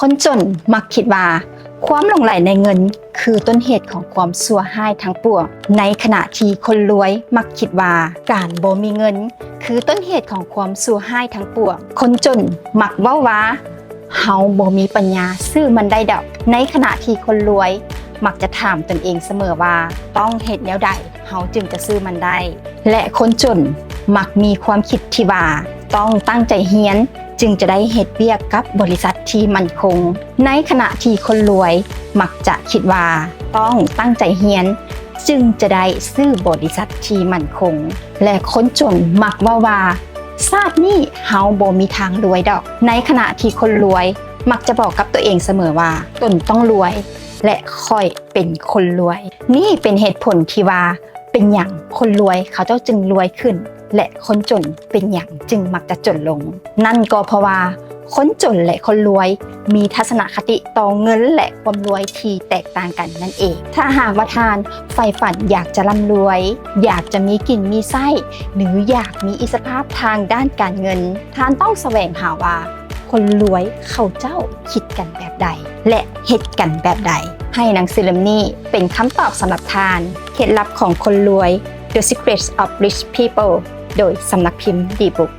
คนจนมักคิดว่าความหลงใหลในเงินคือต้นเหตุของความชั่วร้ายทั้งปวงในขณะที่คนรวยมักคิดว่าการบ่มีเงินคือต้นเหตุของความชั่วร้ายทั้งปวงคนจนมักเว้าว่าเฮาบ่มีปัญญาซื้อมันได้ดอกในขณะที่คนรวยมักจะถามตนเองเสมอว่าต้องเฮ็ดแนวใดเฮาจึงจะซื้อมันได้และคนจนมักมีความคิดที่ว่าต้องตั้งใจเรียนจึงจะได้เฮ็ดเวียกกับบริษัทที่มั่นคงในขณะที่คนรวยมักจะคิดว่าต้องตั้งใจเรียนจึงจะได้ซื้อบริษัทที่มั่นคงและคนจนมักว่าชาตินี้เฮาบ่มีทางรวยดอกในขณะที่คนรวยมักจะบอกกับตัวเองเสมอว่าตนต้องรวยและค่อยเป็นคนรวยนี่เป็นเหตุผลที่ว่าเป็นหยังคนรวยเขาเจ้าจึงรวยขึ้นและคนจนเป็นหยังจึงมักจะจนลงนั่นก็เพราะว่าคนจนและคนรวยมีทัศนคติต่อเงินและความรวยที่แตกต่างกันนั่นเองถ้าหากว่าทานใฝ่ฝันอยากจะร่ำรวยอยากจะมีกินมีไส้หรืออยากมีอิสรภาพทางด้านการเงินท่านต้องแสวงหาว่าคนรวยเขาเจ้าคิดกันแบบใดและเฮ็ดกันแบบใดให้หนังสือเล่มนี้เป็นคำตอบสำหรับทานเคล็ดลับของคนรวย The Secrets of Rich People โดยสำนักพิมพ์ดีบุ๊ก